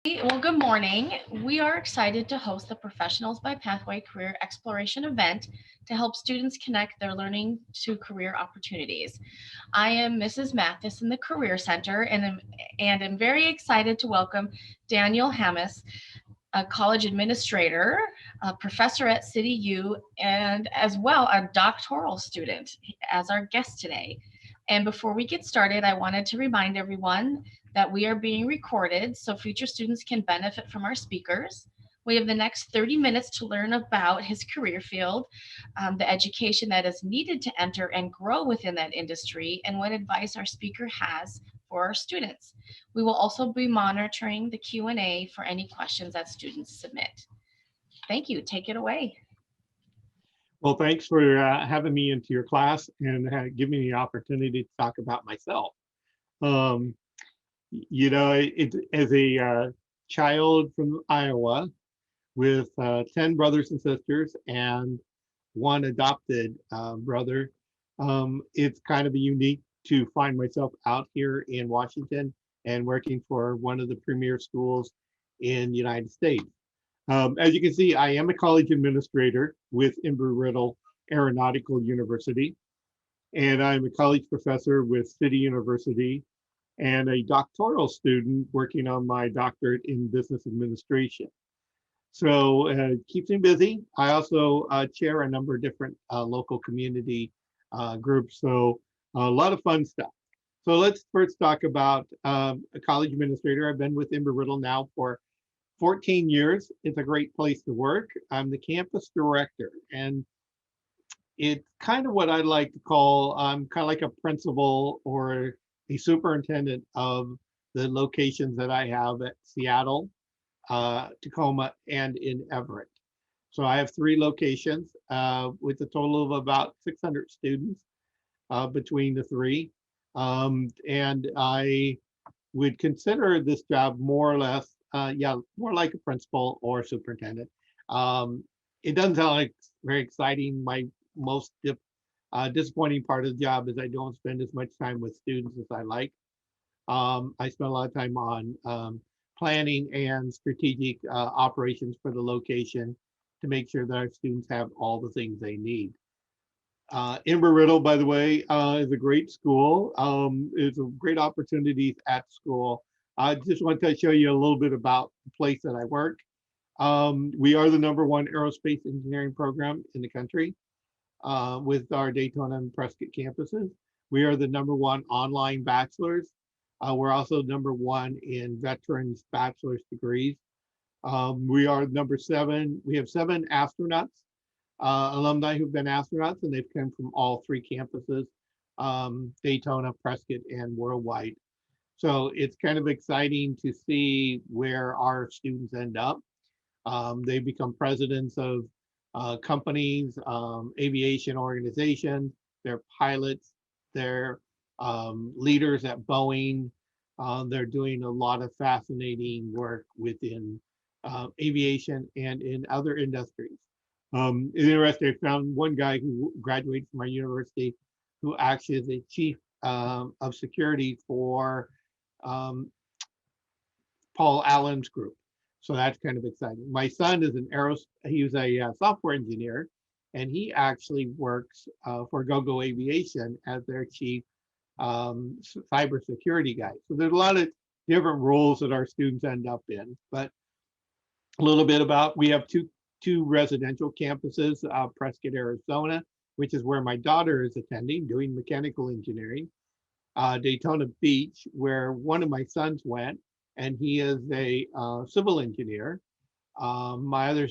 Well, good morning. We are excited to host the Professionals by Pathway Career Exploration event to help students connect their learning to career opportunities. I am Mrs. Mathis in the Career Center and am very excited to welcome Daniel Hammis, a college administrator, a professor at CityU, and as well a doctoral student as our guest today. And before we get started, I wanted to remind everyone that we are being recorded so future students can benefit from our speakers. We have the next 30 minutes to learn about his career field, the education that is needed to enter and grow within that industry, and what advice our speaker has for our students. We will also be monitoring the Q&A for any questions that students submit. Thank you. Take it away. Well, thanks for having me into your class and giving me the opportunity to talk about myself. Um, as a child from Iowa with 10 brothers and sisters and one adopted brother, it's kind of unique to find myself out here in Washington and working for one of the premier schools in the United States. As you can see, I am a college administrator with Embry-Riddle Aeronautical University, and I'm a college professor with City University and a doctoral student working on my doctorate in business administration. So it keeps me busy. I also chair a number of different local community groups, so a lot of fun stuff. So let's first talk about a college administrator. I've been with Embry-Riddle now for 14 years. It's a great place to work. I'm the campus director, and it's kind of what I like to call, I'm kind of like a principal or a superintendent of the locations that I have at Seattle, Tacoma, and in Everett. So I have 3 locations with a total of about 600 students between the 3. And I would consider this job more or less, more like a principal or superintendent. It doesn't sound like very exciting. My most disappointing part of the job is I don't spend as much time with students as I like. I spend a lot of time on planning and strategic operations for the location to make sure that our students have all the things they need. Embry-Riddle, by the way, is a great school. It's a great opportunities at school. I just want to show you a little bit about the place that I work. We are the #1 aerospace engineering program in the country with our Daytona and Prescott campuses. We are the #1 online bachelor's. We're also #1 in veterans bachelor's degrees. We are #7. We have 7 astronauts, alumni who've been astronauts, and they've come from all 3 campuses, Daytona, Prescott, and worldwide. So it's kind of exciting to see where our students end up. They become presidents of companies, aviation organizations, they're pilots, they're leaders at Boeing. They're doing a lot of fascinating work within aviation and in other industries. It's interesting, I found one guy who graduated from our university who actually is a chief of security for Paul Allen's group. So that's kind of exciting. My son is he was a software engineer, and he actually works for GoGo Aviation as their chief cybersecurity guy. So there's a lot of different roles that our students end up in. But a little bit about, we have two residential campuses, Prescott, Arizona, which is where my daughter is attending, doing mechanical engineering. Daytona Beach, where one of my sons went, and he is a civil engineer. My other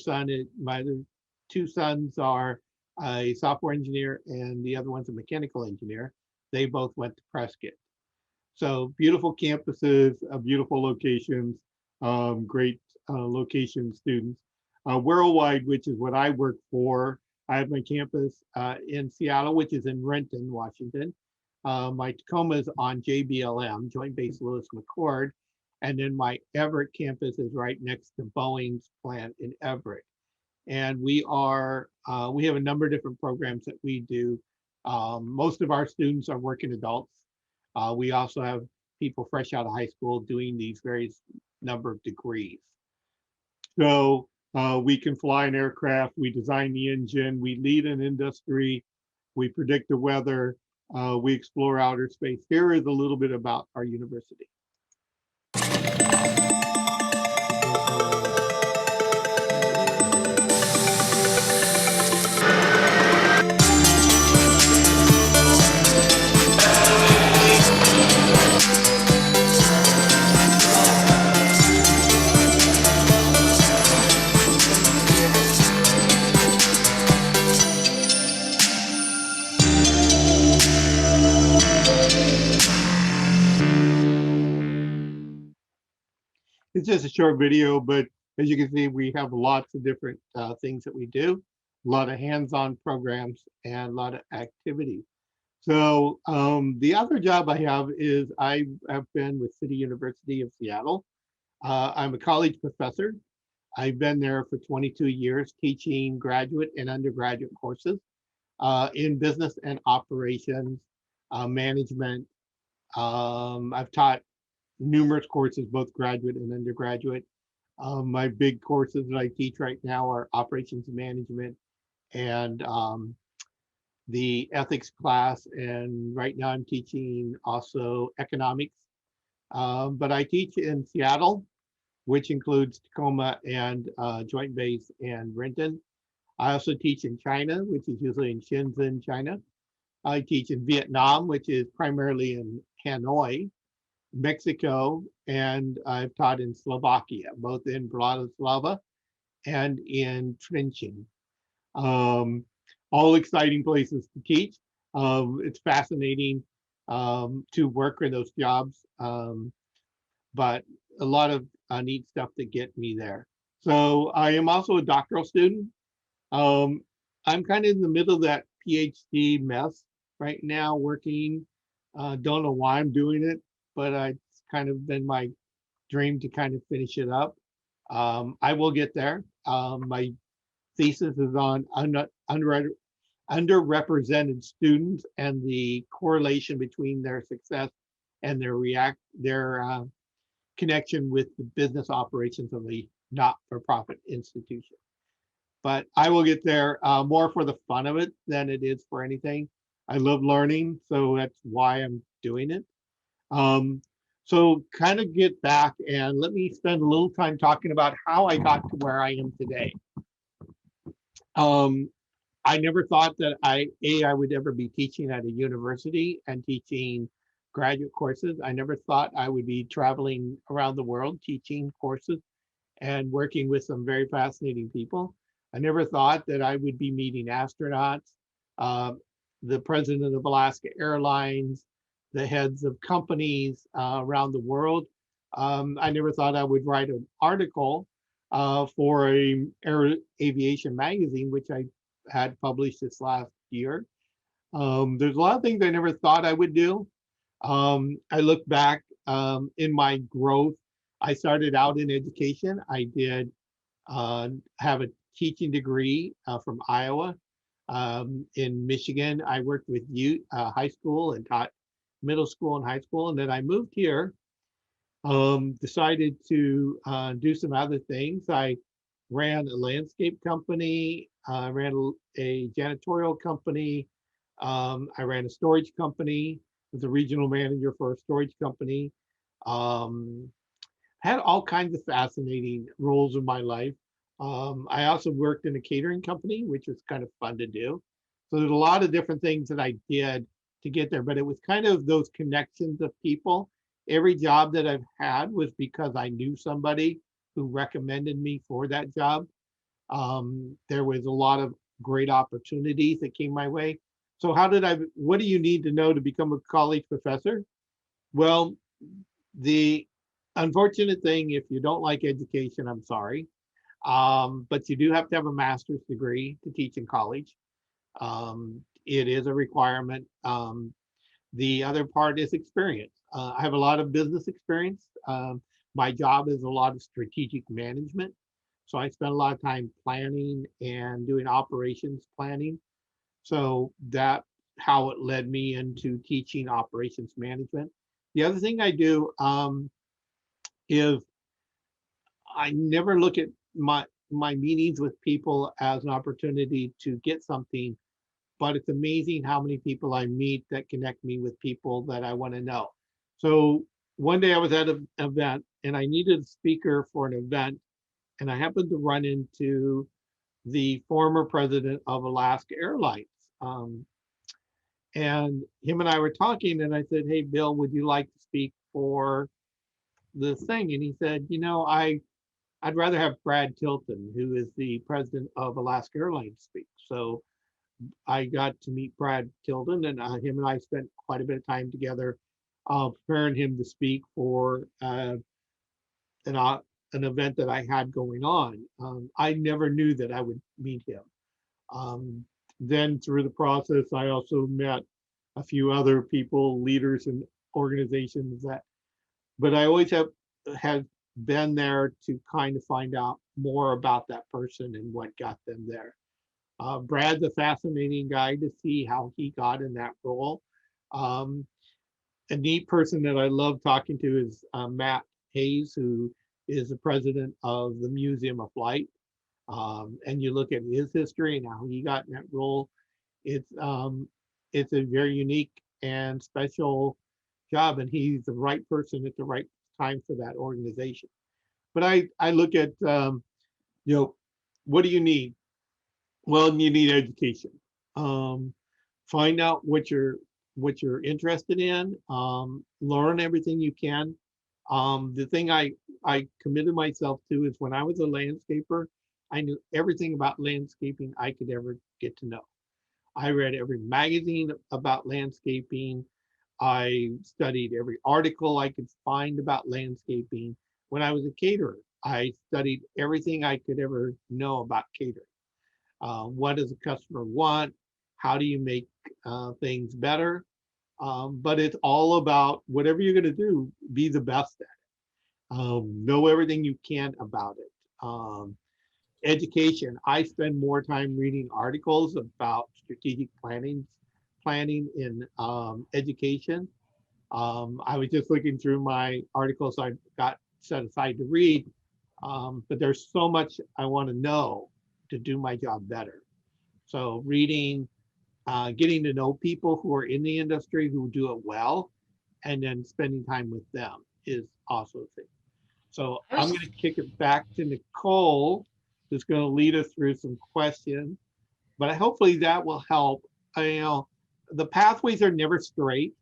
2 sons are a software engineer, and the other one's a mechanical engineer. They both went to Prescott. So beautiful campuses, beautiful locations, great location students. Worldwide, which is what I work for, I have my campus in Seattle, which is in Renton, Washington. My Tacoma is on JBLM, Joint Base Lewis McChord, and then my Everett campus is right next to Boeing's plant in Everett. And we have a number of different programs that we do. Most of our students are working adults. We also have people fresh out of high school doing these various number of degrees. So we can fly an aircraft, we design the engine, we lead an industry, we predict the weather, we explore outer space. Here is a little bit about our university. It's just a short video, but as you can see, we have lots of different things that we do, a lot of hands-on programs and a lot of activities. So the other job I have is I have been with City University of Seattle. I'm a college professor. I've been there for 22 years teaching graduate and undergraduate courses in business and operations, management. I've taught numerous courses, both graduate and undergraduate. My big courses that I teach right now are operations management and the ethics class. And right now I'm teaching also economics. But I teach in Seattle, which includes Tacoma and Joint Base and Renton. I also teach in China, which is usually in Shenzhen, China. I teach in Vietnam, which is primarily in Hanoi, Mexico, and I've taught in Slovakia, both in Bratislava and in Trenčín. All exciting places to teach. It's fascinating to work in those jobs, but a lot of neat stuff to get me there. So I am also a doctoral student. I'm kind of in the middle of that PhD mess right now, working. Don't know why I'm doing it, but it's kind of been my dream to kind of finish it up. I will get there. My thesis is on underrepresented students and the correlation between their success and their connection with the business operations of the not-for-profit institution. But I will get there more for the fun of it than it is for anything. I love learning, so that's why I'm doing it. So kind of get back and let me spend a little time talking about how I got to where I am today. I never thought that I would ever be teaching at a university and teaching graduate courses. I never thought I would be traveling around the world teaching courses and working with some very fascinating people. I never thought that I would be meeting astronauts, the president of Alaska Airlines, the heads of companies around the world. I never thought I would write an article for a aviation magazine, which I had published this last year. There's a lot of things I never thought I would do. I look back in my growth. I started out in education. I did have a teaching degree from Iowa. In Michigan, I worked with youth, high school and taught middle school and high school. And then I moved here, decided to do some other things. I ran a landscape company, ran a janitorial company. I ran a storage company, was a regional manager for a storage company. Had all kinds of fascinating roles in my life. I also worked in a catering company, which was kind of fun to do. So there's a lot of different things that I did to get there, but it was kind of those connections of people. Every job that I've had was because I knew somebody who recommended me for that job. There was a lot of great opportunities that came my way. So what do you need to know to become a college professor? Well, the unfortunate thing, if you don't like education, I'm sorry, but you do have to have a master's degree to teach in college. It is a requirement. The other part is experience. I have a lot of business experience. My job is a lot of strategic management. So I spend a lot of time planning and doing operations planning. So that's how it led me into teaching operations management. The other thing I do is I never look at my meetings with people as an opportunity to get something, but it's amazing how many people I meet that connect me with people that I want to know. So one day I was at an event and I needed a speaker for an event, and I happened to run into the former president of Alaska Airlines. Um, and him and I were talking, and I said, "Hey, Bill, would you like to speak for the thing?" And he said, I'd rather have Brad Tilton, who is the president of Alaska Airlines, speak. So I got to meet Brad Tilton, and him and I spent quite a bit of time together, preparing him to speak for an, uh, an event that I had going on. I never knew that I would meet him. Um, then through the process, I also met a few other people, leaders and organizations that, but I always have been there to kind of find out more about that person and what got them there. Brad's a fascinating guy to see how he got in that role. Um, a neat person that I love talking to is Matt Hayes, who is the president of the Museum of Flight. And you look at his history and how he got in that role. It's um, it's a very unique and special job, and he's the right person at the right time for that organization. But I look at you know, what do you need? Well, you need education. Um, find out what you're interested in. Learn everything you can. The thing I committed myself to is when I was a landscaper, I knew everything about landscaping I could ever get to know. I read every magazine about landscaping. I studied every article I could find about landscaping. When I was a caterer, I studied everything I could ever know about catering. What does a customer want? How do you make things better? But it's all about whatever you're going to do, be the best at it. Know everything you can about it. Education. I spend more time reading articles about strategic planning in education. I was just looking through my articles I got set aside to read, but there's so much I want to know to do my job better. So reading, getting to know people who are in the industry who do it well, and then spending time with them is also a thing. So I I'm was going to kick it back to Nicole, who's going to lead us through some questions. But hopefully that will help. The pathways are never straight.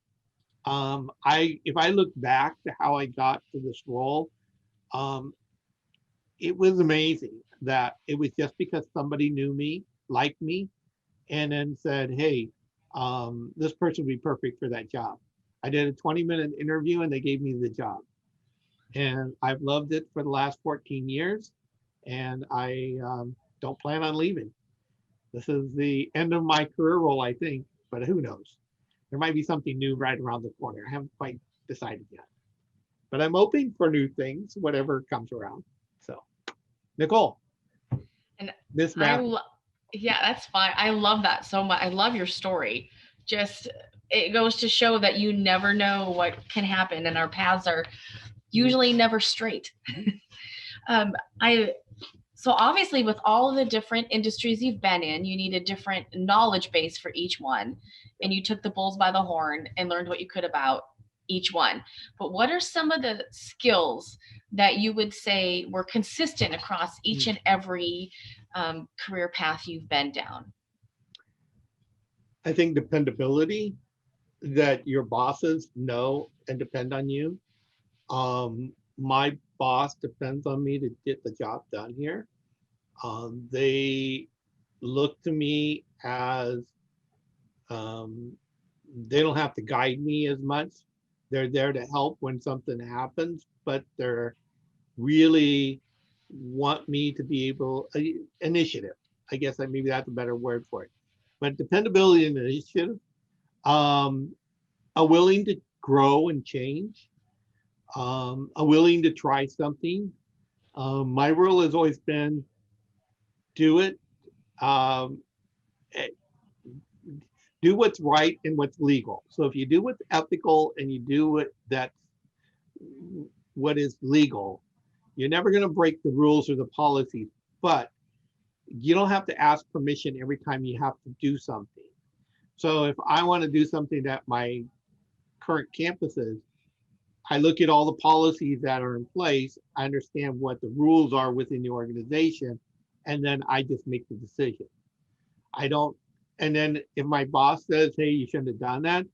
If I look back to how I got to this role, um, it was amazing that it was just because somebody knew me, liked me, and then said, "Hey, this person would be perfect for that job." I did a 20-minute interview and they gave me the job. And I've loved it for the last 14 years, and I don't plan on leaving. This is the end of my career role, I think, but who knows? There might be something new right around the corner. I haven't quite decided yet, but I'm open for new things, whatever comes around. So, Nicole, and Miss I Math. yeah, that's fine. I love that so much. I love your story. Just it goes to show that you never know what can happen, and our paths are usually never straight. I So obviously with all of the different industries you've been in, you need a different knowledge base for each one, and you took the bulls by the horn and learned what you could about each one. But what are some of the skills that you would say were consistent across each and every career path you've been down? I think dependability, that your bosses know and depend on you. My boss depends on me to get the job done here. They look to me as um, they don't have to guide me as much. They're there to help when something happens, but they're really want me to be able initiative. I guess that maybe that's a better word for it. But dependability and initiative, um, are willing to grow and change, are willing to try something. My rule has always been do it, um, eh, do what's right and what's legal. So if you do what's ethical and you do what is legal, You're never going to break the rules or the policies, but you don't have to ask permission every time you have to do something. So if I want to do something at my current campuses, I look at all the policies that are in place. I understand what the rules are within the organization, and then I just make the decision. I don't, and then if my boss says, hey, you shouldn't have done that,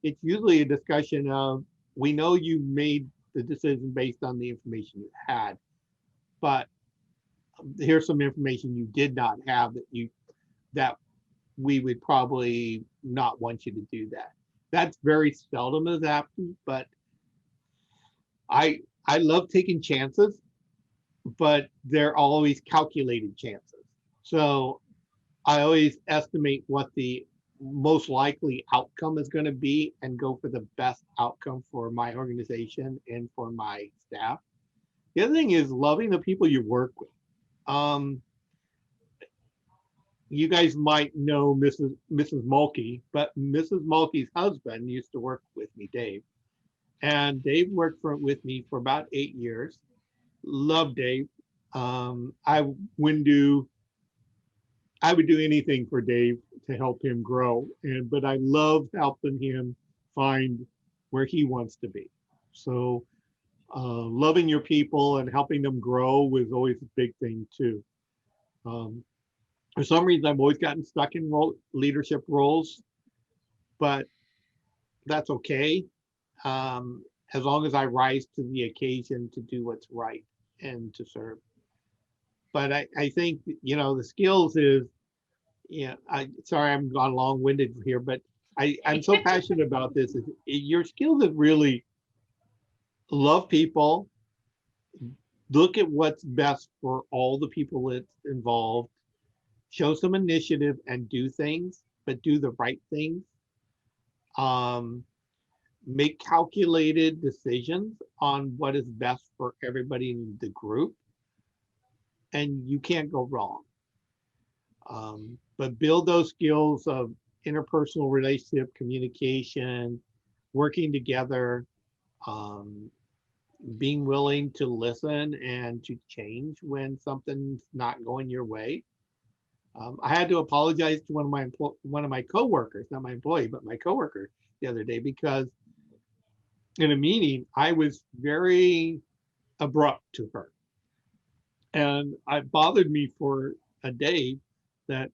it's usually a discussion of, we know you made the decision based on the information you had, but here's some information you did not have that we would probably not want you to do that. That's very seldom as happens, but I love taking chances, but they're always calculated chances. So I always estimate what the most likely outcome is going to be and go for the best outcome for my organization and for my staff. The other thing is loving the people you work with. Um, you guys might know Mrs. Mulkey, but Mrs. Mulkey's husband used to work with me, Dave. And Dave worked with me for about 8 years. Love Dave. I wouldn't do I would do anything for Dave to help him grow. But I love helping him find where he wants to be. So loving your people and helping them grow was always a big thing too. Um, for some reason, I've always gotten stuck in leadership roles, but that's okay. As long as I rise to the occasion to do what's right and to serve. But I think, the skills is, sorry, I'm gone long-winded here, but I'm so passionate about this. Your skills is really love people, look at what's best for all the people that's involved, show some initiative and do things, but do the right things. Make calculated decisions on what is best for everybody in the group, and you can't go wrong. But build those skills of interpersonal relationship, communication, working together, being willing to listen and to change when something's not going your way. I had to apologize to one of my coworkers, not my employee, but my coworker the other day, because in a meeting I was very abrupt to her, and it bothered me for a day that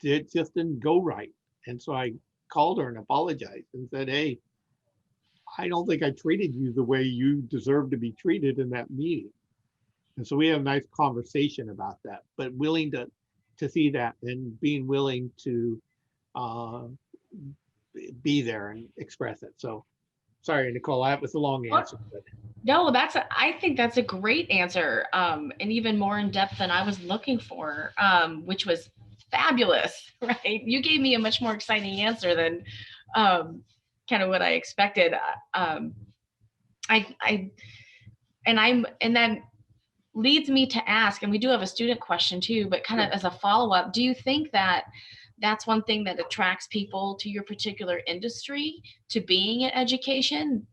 it just didn't go right. And so I called her and apologized and said, hey, I don't think I treated you the way you deserve to be treated in that meeting. And so we had a nice conversation about that, but willing to see that and being willing to be there and express it. So sorry, Nicole, that was a long answer. But No, I think that's a great answer, and even more in depth than I was looking for, which was fabulous, right? You gave me a much more exciting answer than kind of what I expected. I and then leads me to ask, and we do have a student question too, but kind of as a follow-up, do you think that that's one thing that attracts people to your particular industry, to being in education,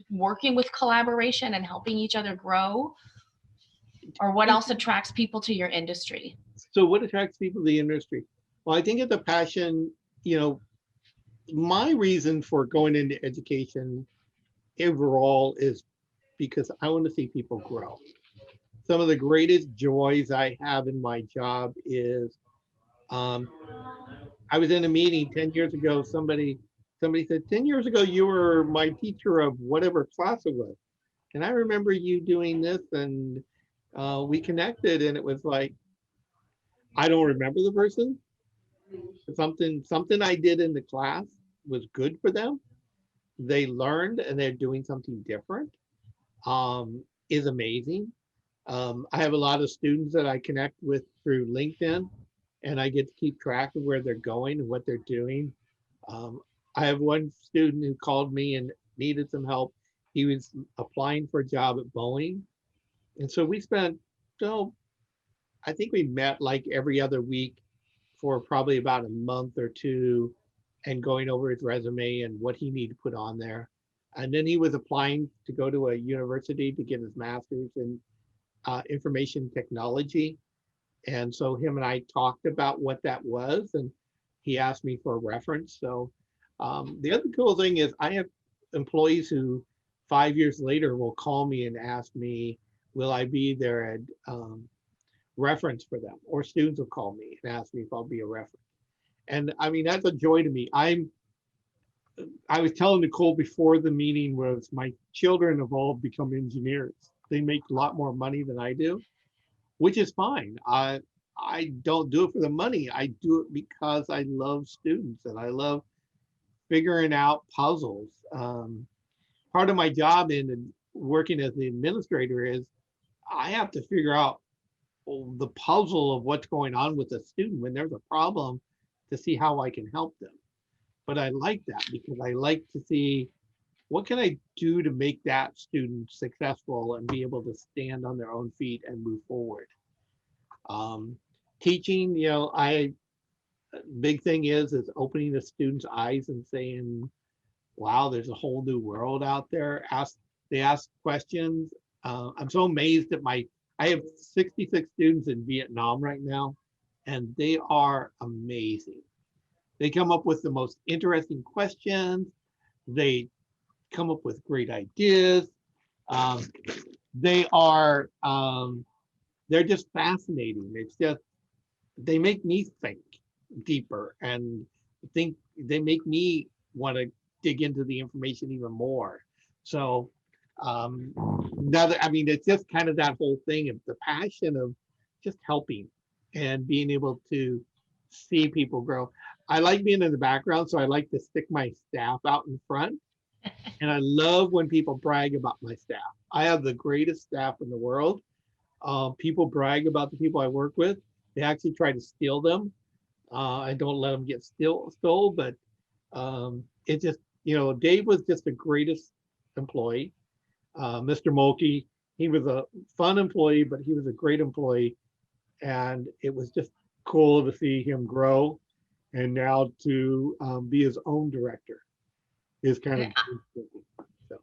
working with collaboration and helping each other grow? Or what else attracts people to your industry? So what attracts people to the industry? Well, I think it's a passion. My reason for going into education overall is because I want to see people grow. Some of the greatest joys I have in my job is I was in a meeting 10 years ago. Somebody said, 10 years ago, you were my teacher of whatever class it was. And I remember you doing this, and we connected, and it was like, I don't remember the person. Something I did in the class was good for them. They learned and they're doing something different. Is amazing. I have a lot of students that I connect with through LinkedIn, and I get to keep track of where they're going and what they're doing. I have one student who called me and needed some help. He was applying for a job at Boeing. And so we spent, I think we met like every other week for probably about a month or two and going over his resume and what he needed to put on there. And then he was applying to go to a university to get his master's in information technology. And so him and I talked about what that was, and he asked me for a reference. So the other cool thing is I have employees who 5 years later will call me and ask me, will I be their reference for them? Or students will call me and ask me if I'll be a reference. And I mean, that's a joy to me. I was telling Nicole before the meeting was my children have all become engineers. They make a lot more money than I do, which is fine. I don't do it for the money. I do it because I love students and I love figuring out puzzles. Part of my job in working as the administrator is I have to figure out the puzzle of what's going on with a student when there's a problem to see how I can help them. But I like that because I like to see what can I do to make that student successful and be able to stand on their own feet and move forward. Um, Teaching, I big thing is opening the students' eyes and saying, "Wow, there's a whole new world out there." They ask questions. I'm so amazed at I have 66 students in Vietnam right now, and they are amazing. They come up with the most interesting questions. They come up with great ideas. Um, they are they're just fascinating. It's just they make me think deeper and think they make me want to dig into the information even more. So now that I mean it's just kind of that whole thing of the passion of just helping and being able to see people grow. I like being in the background, so I like to stick my staff out in front. And I love when people brag about my staff. I have the greatest staff in the world. People brag about the people I work with. They actually try to steal them. I don't let them get stole, but it just, Dave was just the greatest employee. Mr. Mulkey, he was a fun employee, but he was a great employee. And it was just cool to see him grow and now to be his own director is kind of so.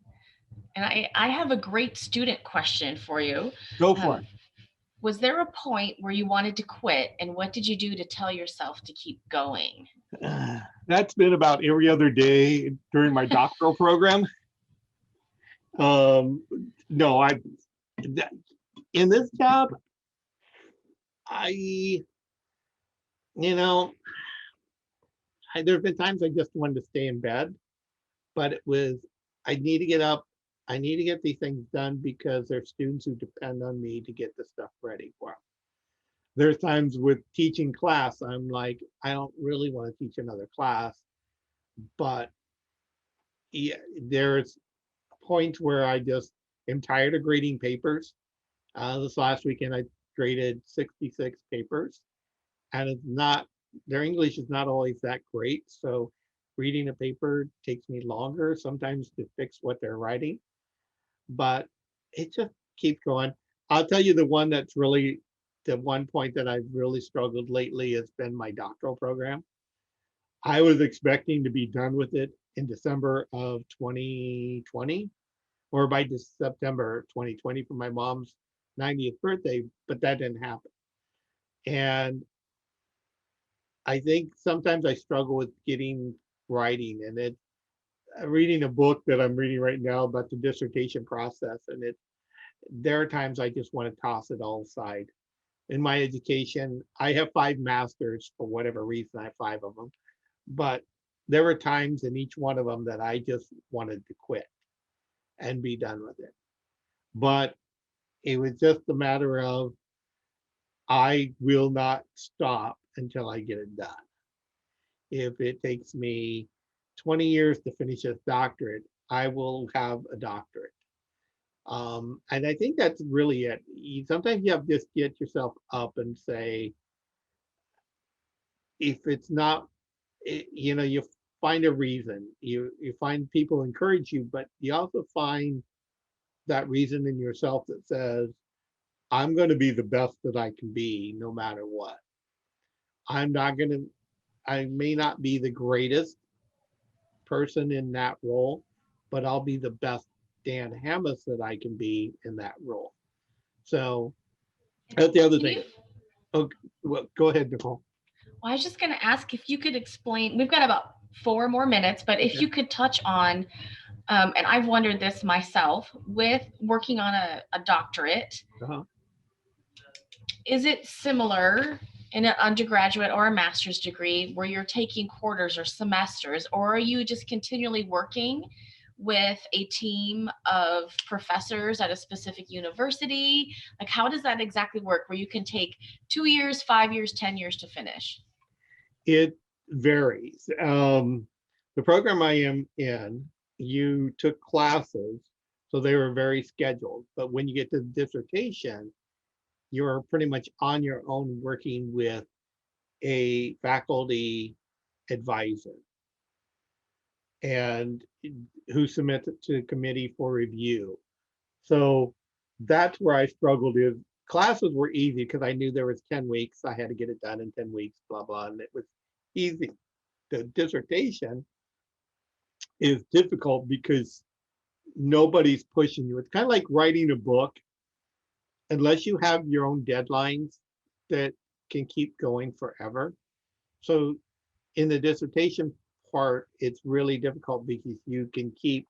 And I have a great student question for you. Go for Um, was there a point where you wanted to quit, and what did you do to tell yourself to keep going? it. That's been about every other day during my doctoral program. Um, no, in this job, I, you know, there have been times I just wanted to stay in bed, but it was, I need to get up. I need to get these things done because there's students who depend on me to get the stuff ready for them. There's times with teaching class, I'm like, I don't really want to teach another class, but yeah, there's points where I just am tired of grading papers. This last weekend, I graded 66 papers, and it's not, their English is not always that great. So reading a paper takes me longer sometimes to fix what they're writing, but it just keeps going. I'll tell you the one point that I've really struggled lately has been my doctoral program. I was expecting to be done with it in December of 2020 or by September 2020 for my mom's 90th birthday, but that didn't happen. And I think sometimes I struggle with getting writing and reading a book that I'm reading right now about the dissertation process. And there are times I just want to toss it all aside. In my education, I have 5 masters for whatever reason, I have 5 of them. But there were times in each one of them that I just wanted to quit and be done with it. But it was just a matter of I will not stop until I get it done. If it takes me 20 years to finish a doctorate, I will have a doctorate. And I think that's really it. Sometimes you have to just get yourself up and say, if it's not, you find a reason. You find people encourage you, but you also find that reason in yourself that says, I'm going to be the best that I can be no matter what. I'm not going to, I may not be the greatest person in that role, but I'll be the best Dan Hammis that I can be in that role. So that's the other Can thing. you, Okay, well, go ahead, Nicole. well, I was just going to ask if you could explain, we've got about 4 more minutes, but if Okay. you could touch on, and I've wondered this myself, with working on a doctorate, Uh-huh. is it similar in an undergraduate or a master's degree where you're taking quarters or semesters, or are you just continually working with a team of professors at a specific university? Like, how does that exactly work where you can take 2 years, 5 years, 10 years to finish? It varies. The program I am in, you took classes, so they were very scheduled. But when you get to the dissertation, you're pretty much on your own working with a faculty advisor and who submits it to the committee for review. So that's where I struggled is classes were easy because I knew there was 10 weeks. I had to get it done in 10 weeks, blah, blah, and it was easy. The dissertation is difficult because nobody's pushing you. It's kind of like writing a book, unless you have your own deadlines that can keep going forever. So in the dissertation part, it's really difficult because you can keep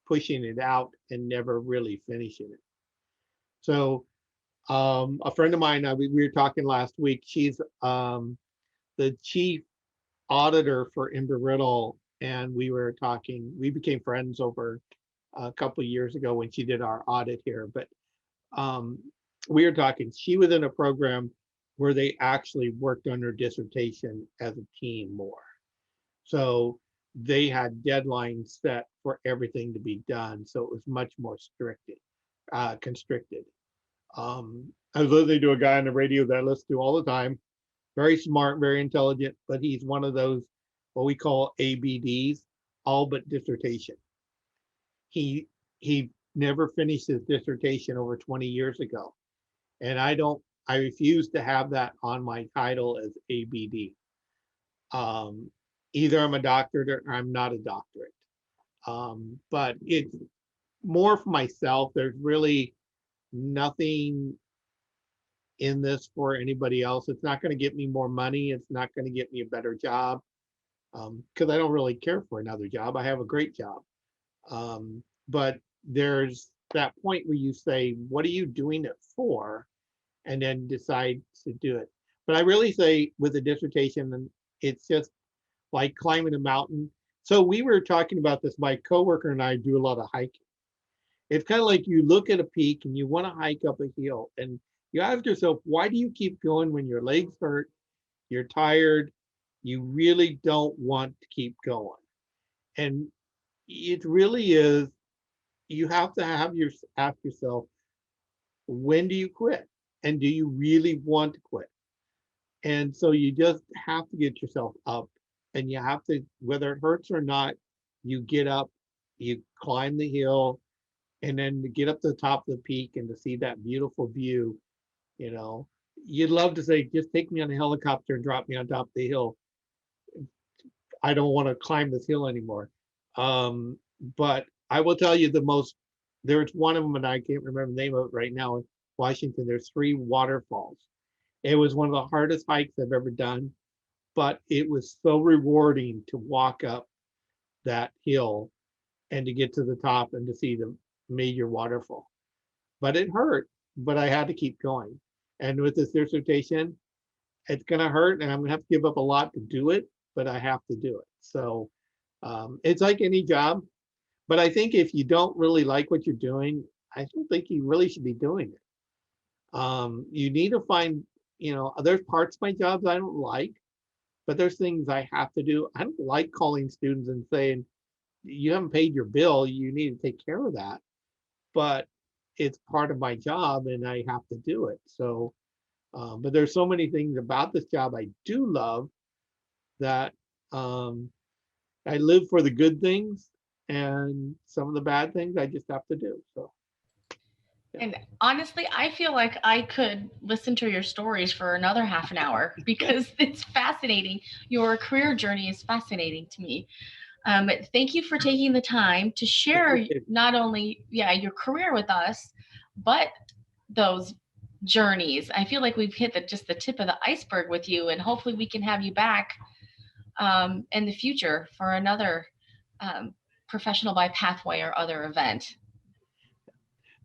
pushing it out and never really finishing it. So a friend of mine, we were talking last week, she's the chief auditor for Embry-Riddle, and we were talking, we became friends over a couple of years ago when she did our audit here, but um, we were talking, she was in a program where they actually worked on her dissertation as a team more. So they had deadlines set for everything to be done. So it was much more constricted. I was listening to a guy on the radio that I listen to all the time, very smart, very intelligent, but he's one of those, what we call ABDs, all but dissertation. He never finished his dissertation over 20 years ago. And I refuse to have that on my title as ABD. Um, Either I'm a doctorate or I'm not a doctorate. But it's more for myself. There's really nothing in this for anybody else. It's not going to get me more money. It's not going to get me a better job because I don't really care for another job. I have a great job. But there's that point where you say, what are you doing it for? And then decide to do it. But I really say with a dissertation, it's just like climbing a mountain. So we were talking about this, my coworker and I do a lot of hiking. It's kind of like you look at a peak and you want to hike up a hill and you ask yourself, why do you keep going when your legs hurt, you're tired, you really don't want to keep going? And it really is, you have to ask yourself, when do you quit? And do you really want to quit? And so you just have to get yourself up and you have to, whether it hurts or not, you get up, you climb the hill, and then to get up to the top of the peak and to see that beautiful view, you know, you'd love to say, just take me on a helicopter and drop me on top of the hill. I don't want to climb this hill anymore. But I will tell you there's one of them, and I can't remember the name of it right now in Washington. There's 3 waterfalls. It was one of the hardest hikes I've ever done, but it was so rewarding to walk up that hill and to get to the top and to see the major waterfall. But it hurt, but I had to keep going. And with this dissertation, it's going to hurt and I'm going to have to give up a lot to do it, but I have to do it. So it's like any job. But I think if you don't really like what you're doing, I don't think you really should be doing it. You need to find, there's parts of my jobs I don't like, but there's things I have to do. I don't like calling students and saying, you haven't paid your bill, you need to take care of that. But it's part of my job and I have to do it. So, but there's so many things about this job I do love that I live for the good things and some of the bad things I just have to do. So, yeah. And honestly, I feel like I could listen to your stories for another half an hour because it's fascinating. Your career journey is fascinating to me. Thank you for taking the time to share not only your career with us, but those journeys. I feel like we've hit just the tip of the iceberg with you, and hopefully we can have you back in the future for another professional by pathway or other event.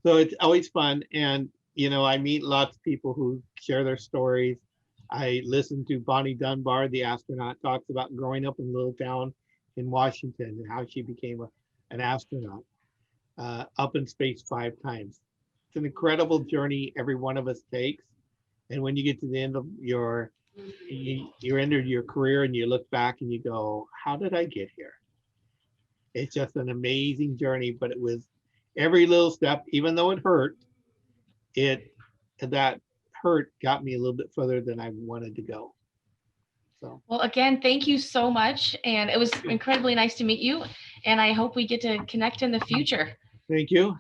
So it's always fun. And, I meet lots of people who share their stories. I listened to Bonnie Dunbar, the astronaut, talks about growing up in a little town in Washington and how she became an astronaut up in space 5 times. It's an incredible journey every one of us takes. And when you get to the end of you ended your career and you look back and you go, how did I get here? It's just an amazing journey, but it was every little step, even though it hurt, that hurt got me a little bit further than I wanted to go. So, well, again, thank you so much. And it was incredibly nice to meet you. And I hope we get to connect in the future. Thank you.